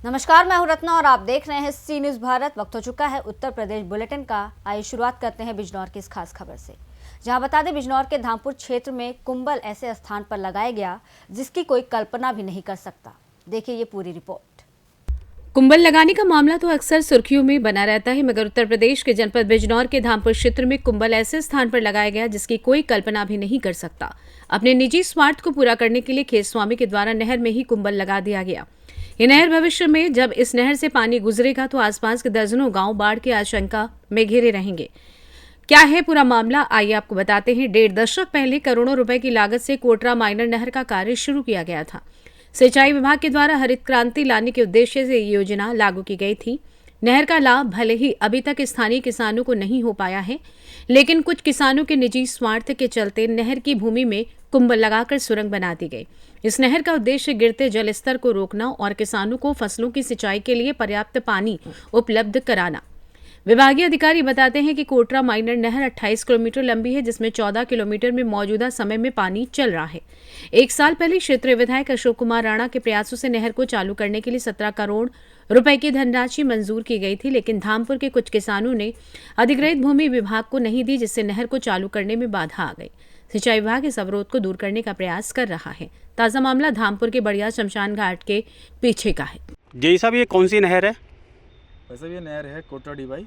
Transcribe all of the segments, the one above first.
नमस्कार, मैं हूं रत्ना और आप देख रहे हैं सी न्यूज भारत। वक्त हो चुका है उत्तर प्रदेश बुलेटिन का। आइए शुरुआत करते हैं बिजनौर की इस खास खबर से, जहां बता दें बिजनौर के धामपुर क्षेत्र में कुंबल ऐसे स्थान पर लगाया गया जिसकी कोई कल्पना भी नहीं कर सकता। देखिए ये पूरी रिपोर्ट। कुंबल लगाने का मामला तो अक्सर सुर्खियों में बना रहता है, मगर उत्तर प्रदेश के जनपद बिजनौर के धामपुर क्षेत्र में कुंबल ऐसे स्थान पर लगाया गया जिसकी कोई कल्पना भी नहीं कर सकता। अपने निजी स्वार्थ को पूरा करने के लिए खेत स्वामी के द्वारा नहर में ही कुंबल लगा दिया गया। ये नहर भविष्य में जब इस नहर से पानी गुजरेगा तो आसपास के दर्जनों गांव बाढ़ की आशंका में घिरे रहेंगे। क्या है पूरा मामला, आइए आपको बताते हैं। 1.5 दशक पहले करोड़ों रुपए की लागत से कोटरा माइनर नहर का कार्य शुरू किया गया था। सिंचाई विभाग के द्वारा हरित क्रांति लाने के उद्देश्य से ये योजना लागू की गई थी। नहर का लाभ भले ही अभी तक स्थानीय किसानों को नहीं हो पाया है, लेकिन कुछ किसानों के निजी स्वार्थ के चलते नहर की भूमि में कुंबल लगाकर सुरंग बना दी गई। इस नहर का उद्देश्य गिरते जल स्तर को रोकना और किसानों को फसलों की सिंचाई के लिए पर्याप्त पानी उपलब्ध कराना। विभागीय अधिकारी बताते हैं कि कोटरा माइनर नहर 28 किलोमीटर लंबी है, जिसमें 14 किलोमीटर में मौजूदा समय में पानी चल रहा है। 1 साल पहले क्षेत्रीय विधायक अशोक कुमार राणा के प्रयासों से नहर को चालू करने के लिए 17 करोड़ रुपए की धनराशि मंजूर की गई थी, लेकिन धामपुर के कुछ किसानों ने अधिग्रहित भूमि विभाग को नहीं दी, जिससे नहर को चालू करने में बाधा आ गई। सिंचाई विभाग इस अवरोध को दूर करने का प्रयास कर रहा है। ताजा मामला धामपुर के बढ़िया शमशान घाट के पीछे का है। जय साहब, ये कौन सी नहर है? वैसे ये नहर है कोटरा डीवाई,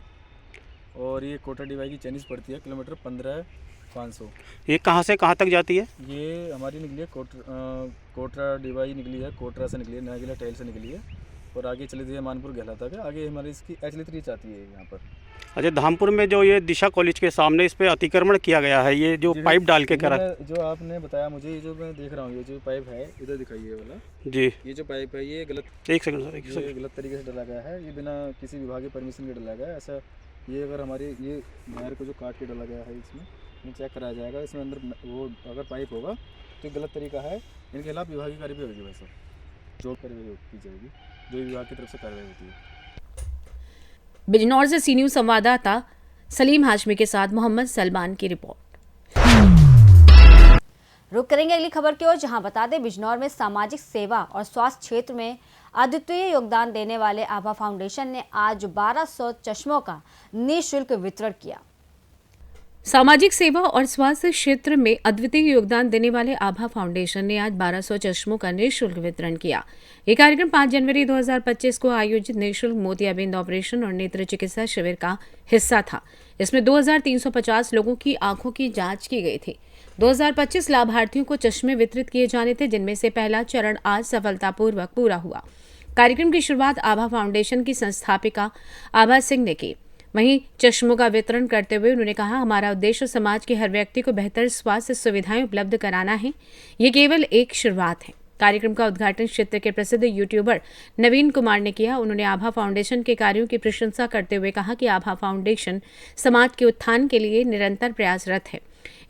और ये कोटरा डीवाई की चैनीज पड़ती है किलोमीटर 15,500। ये कहाँ से कहाँ तक जाती है? ये हमारी निकली है कोटरा डीवाई निकली है, कोटरा से निकली है, नागिला टेल से निकली है, और आगे चली है मानपुर गहला तक। आगे हमारी इसकी एचलित रीच आती है यहाँ पर। अच्छा, धामपुर में जो ये दिशा कॉलेज के सामने इस पे अतिक्रमण किया गया है, ये जो पाइप डाल के करा, जो आपने बताया मुझे, ये जो मैं देख रहा हूँ, ये जो पाइप है इधर दिखाइए वाला जी, ये जो पाइप है ये गलत, एक सेकंड सर, एक ये सेकंड। गलत तरीके से डाला गया है। ये बिना किसी विभाग के परमिशन के डाला गया है। ऐसा ये अगर हमारी ये नहर को जो काट के डाला गया है, इसमें ये चेक कराया जाएगा। इसमें अंदर वो अगर पाइप होगा तो गलत तरीका है, इनके खिलाफ विभागीय कार्रवाई होगी। वैसे जो कार्रवाई की जाएगी, जो विभाग की तरफ से कार्रवाई होती है। बिजनौर से सी न्यूज संवाददाता सलीम हाशमी के साथ मोहम्मद सलमान की रिपोर्ट। रुक करेंगे अगली खबर की ओर, जहां बता दें बिजनौर में सामाजिक सेवा और स्वास्थ्य क्षेत्र में अद्वितीय योगदान देने वाले आभा फाउंडेशन ने आज 1200 चश्मों का निःशुल्क वितरण किया। सामाजिक सेवा और स्वास्थ्य क्षेत्र में अद्वितीय योगदान देने वाले आभा फाउंडेशन ने आज 1200 चश्मों का निःशुल्क वितरण किया। ये कार्यक्रम 5 जनवरी 2025 को आयोजित निःशुल्क मोतियाबिंद ऑपरेशन और नेत्र चिकित्सा शिविर का हिस्सा था। इसमें 2350 लोगों की आंखों की जांच की गई थी। 2025 लाभार्थियों को चश्मे वितरित किए जाने थे, जिनमें से पहला चरण आज सफलतापूर्वक पूरा हुआ। कार्यक्रम की शुरुआत आभा फाउंडेशन की संस्थापिका आभा सिंह ने की। वहीं चश्मों का वितरण करते हुए उन्होंने कहा, हमारा उद्देश्य समाज के हर व्यक्ति को बेहतर स्वास्थ्य सुविधाएं उपलब्ध कराना है। ये केवल एक शुरुआत है। कार्यक्रम का उद्घाटन क्षेत्र के प्रसिद्ध यूट्यूबर नवीन कुमार ने किया। उन्होंने आभा फाउंडेशन के कार्यों की प्रशंसा करते हुए कहा कि आभा फाउंडेशन समाज के उत्थान के लिए निरंतर प्रयासरत है।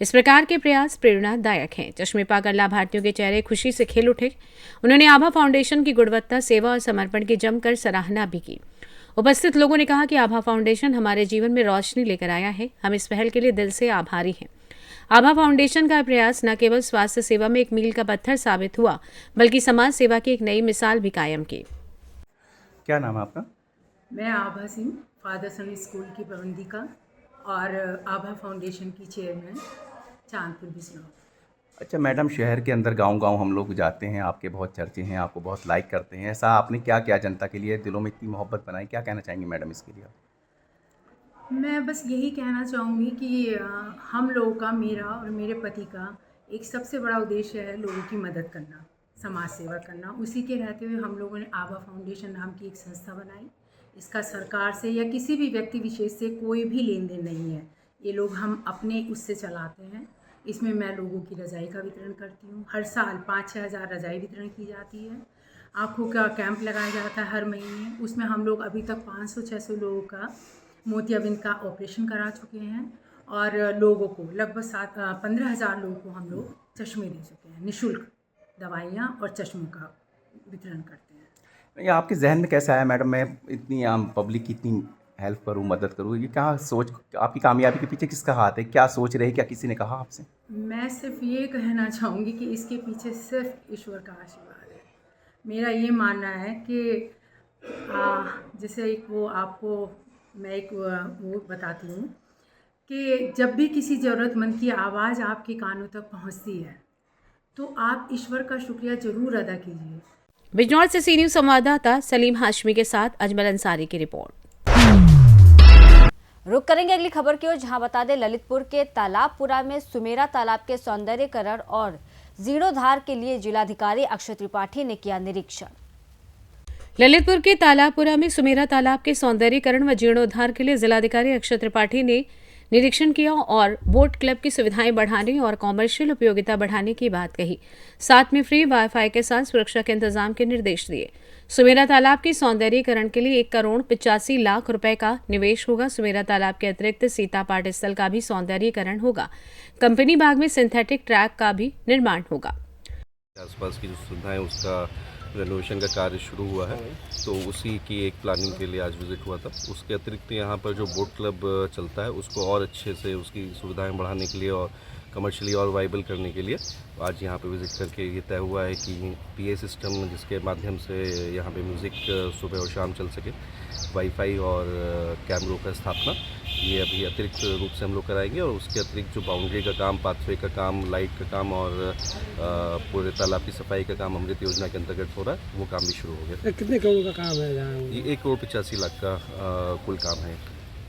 इस प्रकार के प्रयास प्रेरणादायक हैं। चश्मे पाकर लाभार्थियों के चेहरे खुशी से खिल उठे। उन्होंने आभा फाउंडेशन की गुणवत्ता, सेवा और समर्पण की जमकर सराहना भी की। उपस्थित लोगों ने कहा कि आभा फाउंडेशन हमारे जीवन में रोशनी लेकर आया है। हम इस पहल के लिए दिल से आभारी हैं। आभा फाउंडेशन का प्रयास न केवल स्वास्थ्य सेवा में एक मील का पत्थर साबित हुआ, बल्कि समाज सेवा की एक नई मिसाल भी कायम की। क्या नाम है आपका? मैं आभा सिंह, फादर सन स्कूल की प्रबंधिका और आभा फाउंडेशन की चेयरमैन, चांदपुर बिजनौर। अच्छा मैडम, शहर के अंदर गांव-गांव हम लोग जाते हैं, आपके बहुत चर्चे हैं, आपको बहुत लाइक करते हैं। ऐसा आपने क्या किया जनता के लिए, दिलों में इतनी मोहब्बत बनाई, क्या कहना चाहेंगी मैडम इसके लिए? मैं बस यही कहना चाहूँगी कि हम लोगों का, मेरा और मेरे पति का एक सबसे बड़ा उद्देश्य है लोगों की मदद करना, समाज सेवा करना। उसी के रहते हुए हम लोगों ने आभा फाउंडेशन नाम की एक संस्था बनाई। इसका सरकार से या किसी भी व्यक्ति विशेष से कोई भी लेन देन नहीं है। ये लोग हम अपने उससे चलाते हैं। इसमें मैं लोगों की रज़ाई का वितरण करती हूँ। हर साल 5-6 हज़ार रज़ाई वितरण की जाती है। आँखों का कैंप लगाया जाता है हर महीने। उसमें हम लोग अभी तक 500-600 लोगों का मोतियाबिंद का ऑपरेशन करा चुके हैं, और लोगों को लगभग 15,000 लोगों को हम लोग चश्मे दे चुके हैं। निःशुल्क दवाइयाँ और चश्मों का वितरण करते हैं। ये आपके जहन में कैसे आया मैडम, मैं इतनी आम पब्लिक की इतनी हेल्प करूँ, मदद करूँ? ये क्या सोच, आपकी कामयाबी के पीछे किसका हाथ है? क्या सोच रहे, क्या किसी ने कहा आपसे? मैं सिर्फ ये कहना चाहूँगी कि इसके पीछे सिर्फ ईश्वर का आशीर्वाद है। मेरा ये मानना है कि जैसे एक वो आपको मैं एक वो बताती हूँ कि जब भी किसी ज़रूरतमंद की आवाज़ आपके कानों तक पहुँचती है तो आप ईश्वर का शुक्रिया ज़रूर अदा कीजिए। बिजनौर से सी न्यूज संवाददाता सलीम हाशमी के साथ अजमल अंसारी की रिपोर्ट। रुक करेंगे अगली खबर की ओर, जहां बता दें ललितपुर के तालाबपुरा में सुमेरा तालाब के सौंदर्यीकरण और जीर्णोद्धार के लिए जिलाधिकारी अक्षय त्रिपाठी ने किया निरीक्षण। ललितपुर के तालाबपुरा में सुमेरा तालाब के सौंदर्यीकरण व जीर्णोद्धार के लिए जिलाधिकारी अक्षय त्रिपाठी ने निरीक्षण किया और बोट क्लब की सुविधाएं बढ़ाने और कॉमर्शियल उपयोगिता बढ़ाने की बात कही। साथ में फ्री वाईफाई के साथ सुरक्षा के इंतजाम के निर्देश दिए। सुमेरा तालाब के सौंदर्यीकरण के लिए 1,85,00,000 रुपए का निवेश होगा। सुमेरा तालाब के अतिरिक्त सीता पाट स्थल का भी सौंदर्यीकरण होगा। कंपनी बाग में सिंथेटिक ट्रैक का भी निर्माण होगा। आसपास की जो सुविधाएं उसका रेनोवेशन का कार्य शुरू हुआ है, तो उसी की एक प्लानिंग के लिए आज विजिट हुआ था। उसके अतिरिक्त यहाँ पर जो बोट क्लब चलता है उसको और अच्छे से उसकी सुविधाएं बढ़ाने के लिए और कमर्शियली और वाइबल करने के लिए आज यहाँ पे विज़िट करके ये तय हुआ है कि PA सिस्टम जिसके माध्यम से यहाँ पे म्यूज़िक सुबह और शाम चल सके, वाईफाई और कैमरों का स्थापना, ये अभी अतिरिक्त रूप से हम लोग कराएंगे। और उसके अतिरिक्त जो बाउंड्री का काम, पाथवे का काम, लाइट का काम और पूरे तालाब की सफाई का काम अमृत योजना के अंतर्गत हो रहा है, वो काम भी शुरू हो गया। कितने करोड़ का काम है यहाँ? ये 1,85,00,000 का कुल काम है।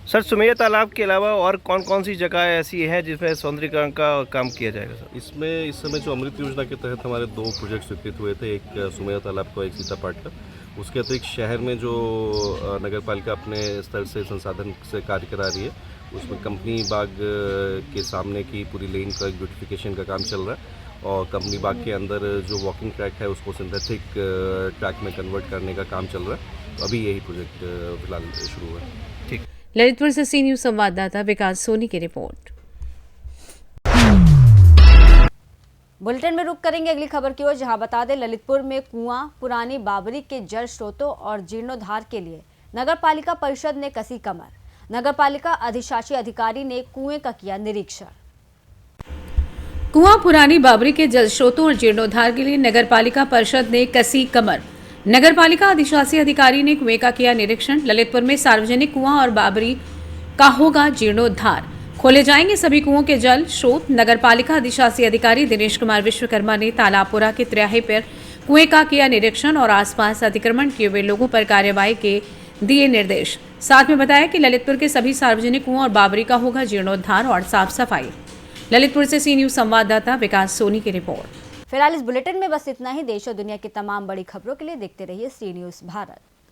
सर, सुमेरा तालाब के अलावा और कौन कौन सी जगह ऐसी हैं जिसमें सौंदर्यीकरण का काम किया जाएगा सर? इसमें इस समय जो अमृत योजना के तहत हमारे 2 प्रोजेक्ट स्वीकृत हुए थे, एक सुमेरा तालाब का, एक सीता पाट का। उसके अतिरिक्त शहर में जो नगर पालिका अपने स्तर से संसाधन से कार्य करा रही है, उसमें कंपनी बाग के सामने की पूरी लेन का ब्यूटिफिकेशन का काम चल रहा है और कंपनी बाग के अंदर जो वॉकिंग ट्रैक है उसको सिंथेटिक ट्रैक में कन्वर्ट करने का काम चल रहा है। अभी यही प्रोजेक्ट फिलहाल शुरू हुआ है। ठीक। ललितपुर से सी न्यूज संवाददाता विकास सोनी की रिपोर्ट। बुलेटिन में रुक करेंगे अगली खबर की ओर, जहां बता दें ललितपुर में कुआं, पुरानी बाबरी के जल स्रोतों और जीर्णोद्धार के लिए नगर पालिका परिषद ने कसी कमर। नगर पालिका अधिशासी अधिकारी ने कुएं का किया निरीक्षण। कुआं, पुरानी बाबरी के जल स्रोतों और जीर्णोद्धार के लिए नगर पालिका परिषद ने कसी कमर। नगर पालिका अधिशासी अधिकारी ने कुएं का किया निरीक्षण। ललितपुर में सार्वजनिक कुआं और बाबरी का होगा जीर्णोद्धार। खोले जाएंगे सभी कुओं के जल स्रोत। नगर पालिका अधिशासी अधिकारी दिनेश कुमार विश्वकर्मा ने तालाबपुरा के त्रियाही पर कुएं का किया निरीक्षण और आसपास अतिक्रमण किए हुए लोगों पर कार्रवाई के दिए निर्देश। साथ में बताया कि ललितपुर के सभी सार्वजनिक कुओं और बाबरी का होगा जीर्णोद्धार और साफ सफाई। ललितपुर से सी न्यूज संवाददाता विकास सोनी की रिपोर्ट। फिलहाल इस बुलेटिन में बस इतना ही। देश और दुनिया की तमाम बड़ी खबरों के लिए देखते रहिए सी न्यूज भारत।